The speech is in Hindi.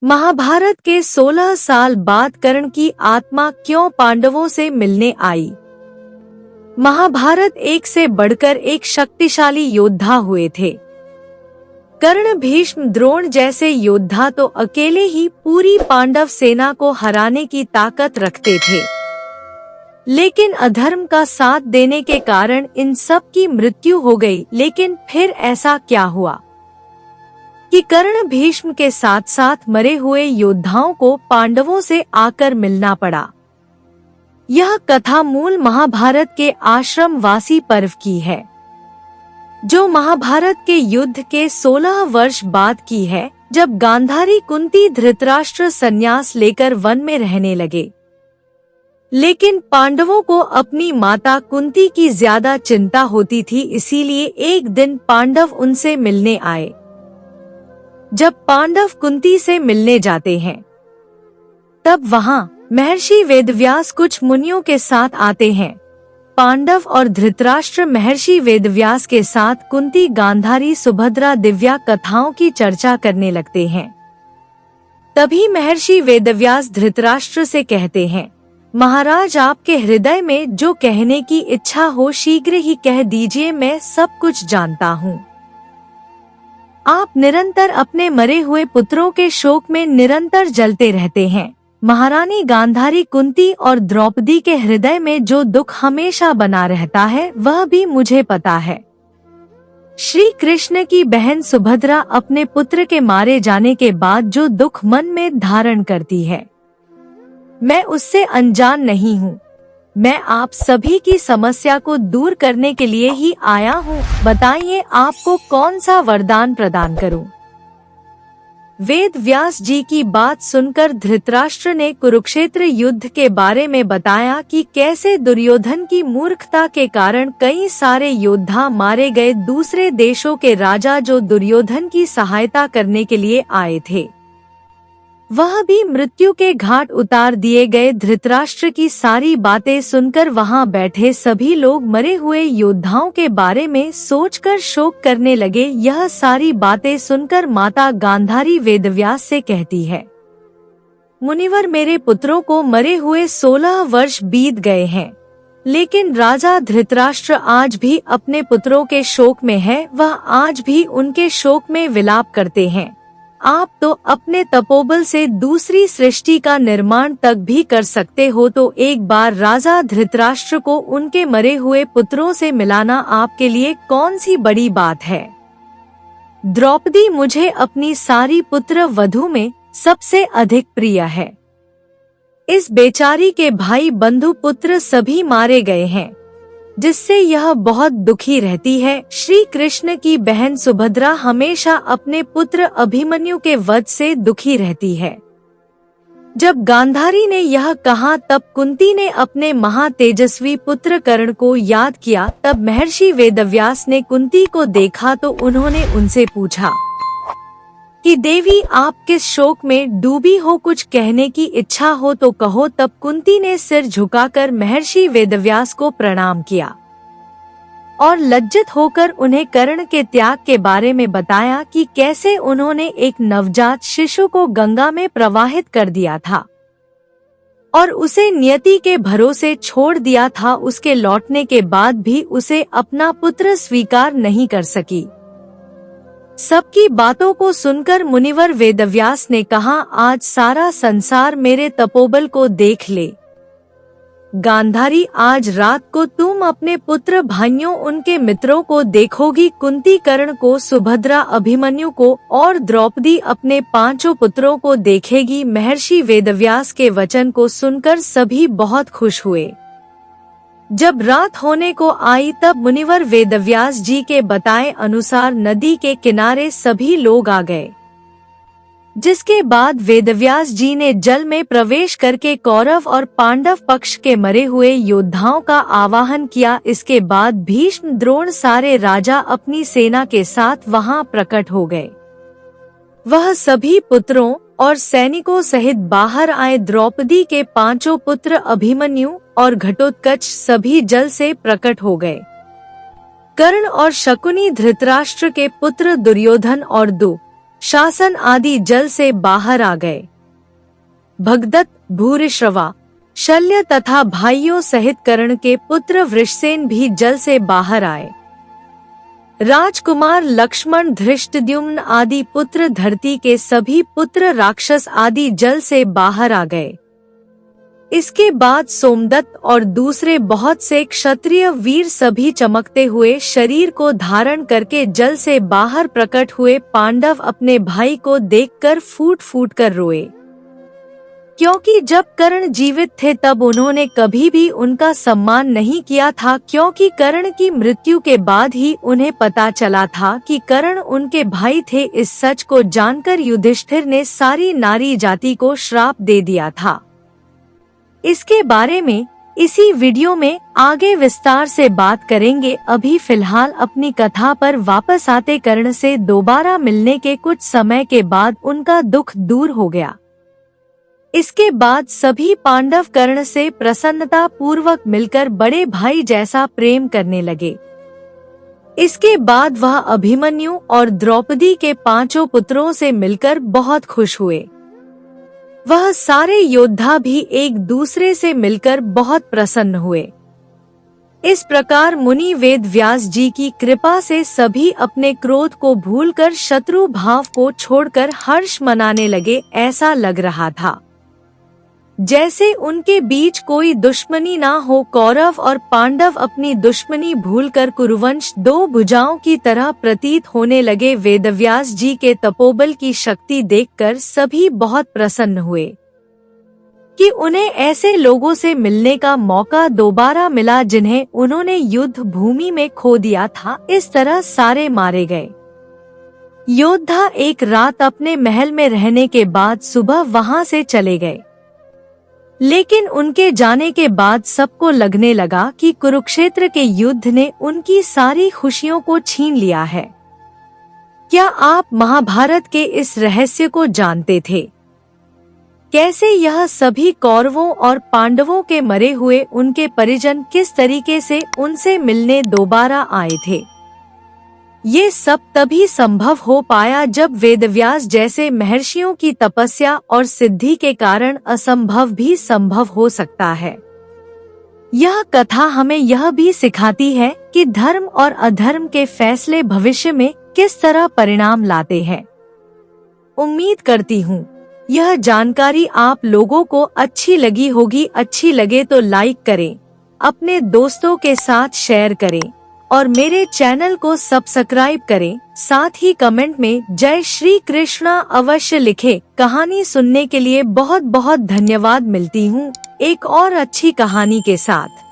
महाभारत के 16 साल बाद कर्ण की आत्मा क्यों पांडवों से मिलने आई। महाभारत एक से बढ़कर एक शक्तिशाली योद्धा हुए थे। कर्ण, भीष्म, द्रोण जैसे योद्धा तो अकेले ही पूरी पांडव सेना को हराने की ताकत रखते थे, लेकिन अधर्म का साथ देने के कारण इन सब की मृत्यु हो गई। लेकिन फिर ऐसा क्या हुआ कि कर्ण, भीष्म के साथ साथ मरे हुए योद्धाओं को पांडवों से आकर मिलना पड़ा। यह कथा मूल महाभारत के आश्रमवासी पर्व की है, जो महाभारत के युद्ध के 16 वर्ष बाद की है, जब गांधारी, कुंती, धृतराष्ट्र संन्यास लेकर वन में रहने लगे। लेकिन पांडवों को अपनी माता कुंती की ज्यादा चिंता होती थी, इसीलिए एक दिन पांडव उनसे मिलने आए। जब पांडव कुंती से मिलने जाते हैं, तब वहां महर्षि वेदव्यास कुछ मुनियों के साथ आते हैं। पांडव और धृतराष्ट्र महर्षि वेदव्यास के साथ कुंती, गांधारी, सुभद्रा दिव्या कथाओं की चर्चा करने लगते हैं। तभी महर्षि वेदव्यास धृतराष्ट्र से कहते हैं, महाराज, आपके हृदय में जो कहने की इच्छा हो शीघ्र ही कह दीजिए, मैं सब कुछ जानता हूँ। आप निरंतर अपने मरे हुए पुत्रों के शोक में निरंतर जलते रहते हैं। महारानी गांधारी, कुंती और द्रौपदी के हृदय में जो दुख हमेशा बना रहता है, वह भी मुझे पता है। श्री कृष्ण की बहन सुभद्रा अपने पुत्र के मारे जाने के बाद जो दुख मन में धारण करती है, मैं उससे अनजान नहीं हूँ। मैं आप सभी की समस्या को दूर करने के लिए ही आया हूँ। बताइए, आपको कौन सा वरदान प्रदान करूँ? वेद व्यास जी की बात सुनकर धृतराष्ट्र ने कुरुक्षेत्र युद्ध के बारे में बताया कि कैसे दुर्योधन की मूर्खता के कारण कई सारे योद्धा मारे गए। दूसरे देशों के राजा जो दुर्योधन की सहायता करने के लिए आए थे, वह भी मृत्यु के घाट उतार दिए गए। धृतराष्ट्र की सारी बातें सुनकर वहां बैठे सभी लोग मरे हुए योद्धाओं के बारे में सोचकर शोक करने लगे। यह सारी बातें सुनकर माता गांधारी वेदव्यास से कहती है, मुनिवर, मेरे पुत्रों को मरे हुए 16 वर्ष बीत गए हैं, लेकिन राजा धृतराष्ट्र आज भी अपने पुत्रों के शोक में है। वह आज भी उनके शोक में विलाप करते हैं। आप तो अपने तपोबल से दूसरी सृष्टि का निर्माण तक भी कर सकते हो, तो एक बार राजा धृतराष्ट्र को उनके मरे हुए पुत्रों से मिलाना आपके लिए कौन सी बड़ी बात है? द्रौपदी मुझे अपनी सारी पुत्र वधू में सबसे अधिक प्रिय है। इस बेचारी के भाई, बंधु, पुत्र सभी मारे गए हैं, जिससे यह बहुत दुखी रहती है। श्री कृष्ण की बहन सुभद्रा हमेशा अपने पुत्र अभिमन्यु के वध से दुखी रहती है। जब गांधारी ने यह कहा, तब कुंती ने अपने महातेजस्वी पुत्र कर्ण को याद किया। तब महर्षि वेदव्यास ने कुंती को देखा तो उन्होंने उनसे पूछा कि देवी, आप किस शोक में डूबी हो? कुछ कहने की इच्छा हो तो कहो। तब कुंती ने सिर झुकाकर महर्षि वेदव्यास को प्रणाम किया और लज्जित होकर उन्हें कर्ण के त्याग के बारे में बताया कि कैसे उन्होंने एक नवजात शिशु को गंगा में प्रवाहित कर दिया था और उसे नियति के भरोसे छोड़ दिया था। उसके लौटने के बाद भी उसे अपना पुत्र स्वीकार नहीं कर सकी। सबकी बातों को सुनकर मुनिवर वेदव्यास ने कहा, आज सारा संसार मेरे तपोबल को देख ले। गांधारी, आज रात को तुम अपने पुत्र भाइयों, उनके मित्रों को देखोगी। कुंती कर्ण को, सुभद्रा अभिमन्यु को और द्रौपदी अपने 5 पुत्रों को देखेगी। महर्षि वेदव्यास के वचन को सुनकर सभी बहुत खुश हुए। जब रात होने को आई, तब मुनिवर वेदव्यास जी के बताए अनुसार नदी के किनारे सभी लोग आ गए, जिसके बाद वेदव्यास जी ने जल में प्रवेश करके कौरव और पांडव पक्ष के मरे हुए योद्धाओं का आवाहन किया। इसके बाद भीष्म, द्रोण सारे राजा अपनी सेना के साथ वहां प्रकट हो गए। वह सभी पुत्रों और सैनिकों सहित बाहर आए। द्रौपदी के 5 पुत्र अभिमन्यु और घटोत्कच सभी जल से प्रकट हो गए। कर्ण और शकुनी, धृतराष्ट्र के पुत्र दुर्योधन और शासन आदि जल से बाहर आ गए। भगदत्त, भूरिश्रवा, शल्य तथा भाइयों सहित कर्ण के पुत्र वृषसेन भी जल से बाहर आए। राजकुमार लक्ष्मण, धृष्टद्युम्न आदि पुत्र, धरती के सभी पुत्र, राक्षस आदि जल से बाहर आ गए। इसके बाद सोमदत्त और दूसरे बहुत से क्षत्रिय वीर सभी चमकते हुए शरीर को धारण करके जल से बाहर प्रकट हुए। पांडव अपने भाई को देखकर फूट फूट कर रोए, क्योंकि जब कर्ण जीवित थे तब उन्होंने कभी भी उनका सम्मान नहीं किया था, क्योंकि कर्ण की मृत्यु के बाद ही उन्हें पता चला था कि कर्ण उनके भाई थे। इस सच को जानकर युधिष्ठिर ने सारी नारी जाति को श्राप दे दिया था। इसके बारे में इसी वीडियो में आगे विस्तार से बात करेंगे। अभी फिलहाल अपनी कथा पर वापस आते, कर्ण से दोबारा मिलने के कुछ समय के बाद उनका दुख दूर हो गया। इसके बाद सभी पांडव कर्ण से प्रसन्नता पूर्वक मिलकर बड़े भाई जैसा प्रेम करने लगे। इसके बाद वह अभिमन्यु और द्रौपदी के 5 पुत्रों से मिलकर बहुत खुश हुए। वह सारे योद्धा भी एक दूसरे से मिलकर बहुत प्रसन्न हुए। इस प्रकार मुनि वेद व्यास जी की कृपा से सभी अपने क्रोध को भूलकर शत्रु भाव को छोड़कर हर्ष मनाने लगे। ऐसा लग रहा था जैसे उनके बीच कोई दुश्मनी ना हो। कौरव और पांडव अपनी दुश्मनी भूलकर कुरुवंश 2 भुजाओं की तरह प्रतीत होने लगे। वेदव्यास जी के तपोबल की शक्ति देखकर सभी बहुत प्रसन्न हुए कि उन्हें ऐसे लोगों से मिलने का मौका दोबारा मिला जिन्हें उन्होंने युद्ध भूमि में खो दिया था। इस तरह सारे मारे गए। योद्धा एक रात अपने महल में रहने के बाद सुबह वहां से चले गए, लेकिन उनके जाने के बाद सबको लगने लगा कि कुरुक्षेत्र के युद्ध ने उनकी सारी खुशियों को छीन लिया है। क्या आप महाभारत के इस रहस्य को जानते थे? कैसे यह सभी कौरवों और पांडवों के मरे हुए उनके परिजन किस तरीके से उनसे मिलने दोबारा आए थे? ये सब तभी संभव हो पाया जब वेदव्यास जैसे महर्षियों की तपस्या और सिद्धि के कारण असंभव भी संभव हो सकता है। यह कथा हमें यह भी सिखाती है कि धर्म और अधर्म के फैसले भविष्य में किस तरह परिणाम लाते हैं। उम्मीद करती हूँ यह जानकारी आप लोगों को अच्छी लगी होगी। अच्छी लगे तो लाइक करें, अपने दोस्तों के साथ शेयर करें और मेरे चैनल को सब्सक्राइब करें। साथ ही कमेंट में जय श्री कृष्णा अवश्य लिखें। कहानी सुनने के लिए बहुत बहुत धन्यवाद। मिलती हूँ एक और अच्छी कहानी के साथ।